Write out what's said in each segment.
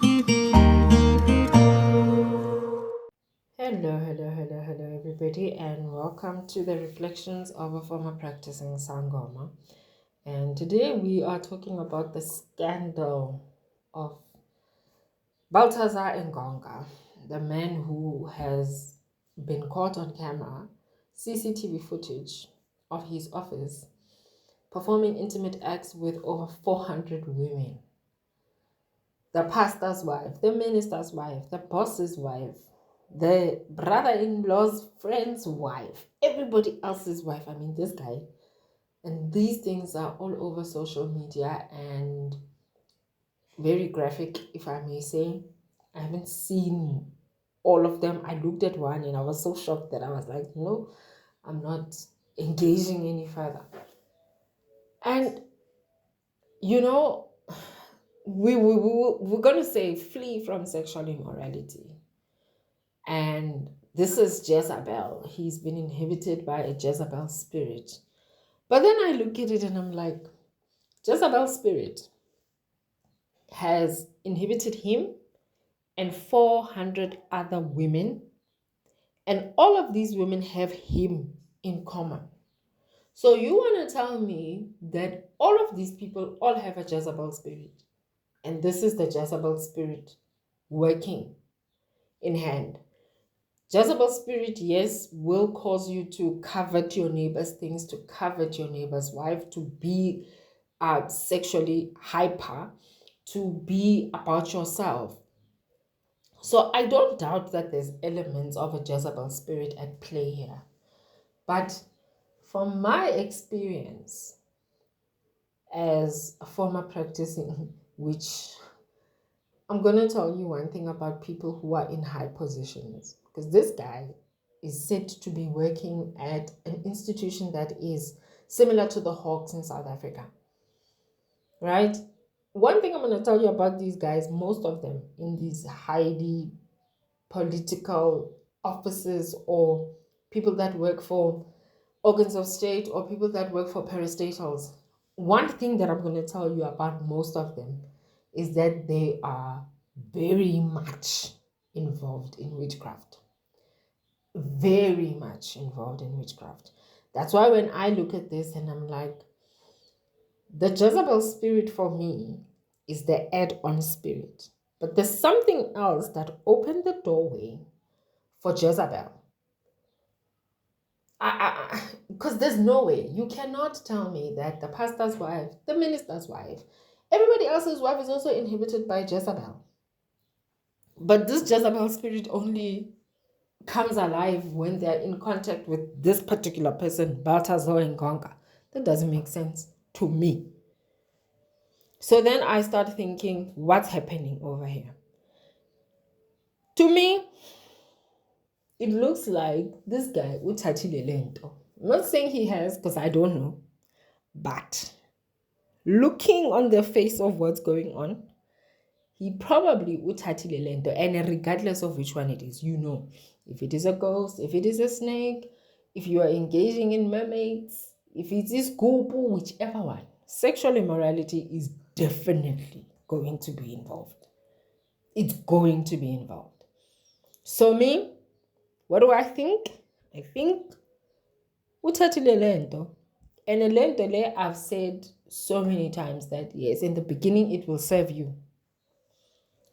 Hello, everybody, and welcome to the reflections of a former practicing Sangoma. And today we are talking about the scandal of Baltazar Engonga, the man who has been caught on camera, CCTV footage of his office, performing intimate acts with over 400 women. The pastor's wife, the minister's wife, the boss's wife, the brother-in-law's friend's wife, everybody else's wife. I mean, this guy. And these things are all over social media and very graphic, if I may say. I haven't seen all of them. I looked at one and I was so shocked that I was like, no, I'm not engaging any further. And, you know, we're going to say flee from sexual immorality. And this is Jezabel. He's been inhibited by a Jezabel spirit. But then I look at it and I'm like, Jezabel spirit has inhibited him and 400 other women. And all of these women have him in common. So you want to tell me that all of these people all have a Jezabel spirit. And this is the Jezabel spirit working in hand. Jezebel spirit, yes, will cause you to covet your neighbor's things, to covet your neighbor's wife, to be sexually hyper, to be about yourself. So I don't doubt that there's elements of a Jezebel spirit at play here. But from my experience as a former practicing, which I'm going to tell you one thing about people who are in high positions, because this guy is said to be working at an institution that is similar to the Hawks in South Africa, right? One thing I'm going to tell you about these guys, most of them in these highly political offices or people that work for organs of state or people that work for parastatals, one thing that I'm going to tell you about most of them is that they are very much involved in witchcraft. Very much involved in witchcraft. That's why when I look at this and I'm like, the Jezebel spirit for me is the add-on spirit. But there's something else that opened the doorway for Jezebel. Because there's no way. You cannot tell me that the pastor's wife, the minister's wife, everybody else's wife is also inhibited by Jezebel. But this Jezebel spirit only comes alive when they're in contact with this particular person, Baltazar Engonga. That doesn't make sense to me. So then I start thinking, what's happening over here? To me, it looks like this guy, uthathile lento. I'm not saying he has, because I don't know. But looking on the face of what's going on, he probably uthathile lento, and regardless of which one it is, if it is a ghost, if it is a snake, if you are engaging in mermaids, if it is gopo, whichever one, sexual immorality is definitely going to be involved. It's going to be involved. So me, what do I think? I think uthathile lento. And a lento le, I've said so many times that yes, in the beginning it will serve you.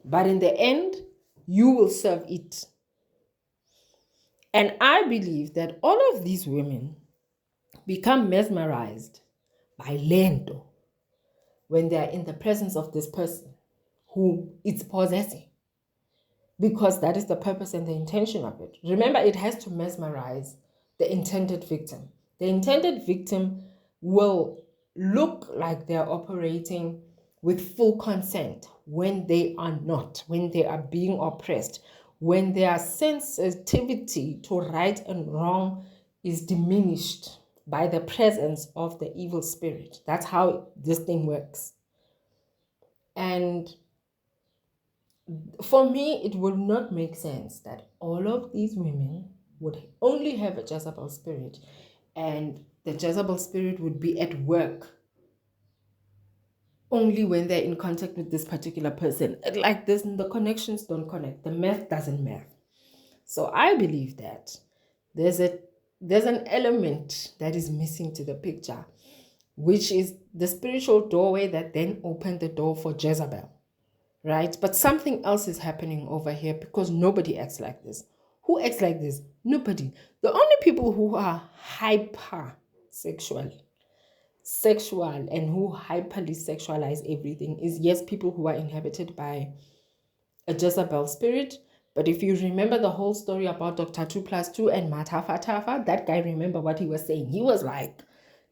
But in the end, you will serve it. And I believe that all of these women become mesmerized by lento when they are in the presence of this person who it's possessing. Because that is the purpose and the intention of it. Remember, it has to mesmerize the intended victim. The intended victim will look like they're operating with full consent when they are not, when they are being oppressed, when their sensitivity to right and wrong is diminished by the presence of the evil spirit. That's how this thing works. And for me, it would not make sense that all of these women would only have a Jezebel spirit, and the Jezebel spirit would be at work only when they're in contact with this particular person. Like this, the connections don't connect. The math doesn't math. So I believe that there's a there's an element that is missing to the picture, which is the spiritual doorway that then opened the door for Jezabel, right? But something else is happening over here because nobody acts like this. Who acts like this? Nobody. The only people who are hyper sexual and who hyperly sexualize everything is, yes, people who are inhabited by a Jezebel spirit. But if you remember the whole story about Dr. 2+2 and Matafa Tafa, that guy, remember what he was saying. He was like,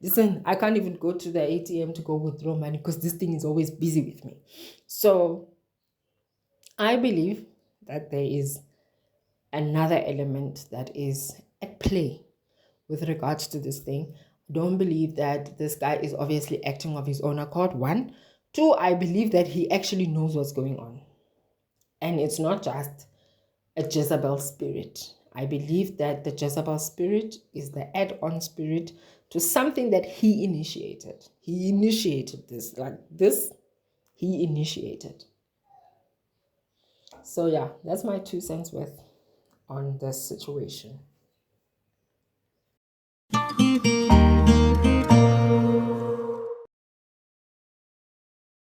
listen, I can't even go to the ATM to go withdraw money because this thing is always busy with me. So I believe that there is another element that is at play with regards to this thing. I don't believe that this guy is obviously acting of his own accord. One. Two, I believe that he actually knows what's going on. And it's not just a Jezebel spirit. I believe that the Jezebel spirit is the add-on spirit to something that he initiated. He initiated this. Like this, he initiated. So yeah, that's my 2 cents worth on this situation.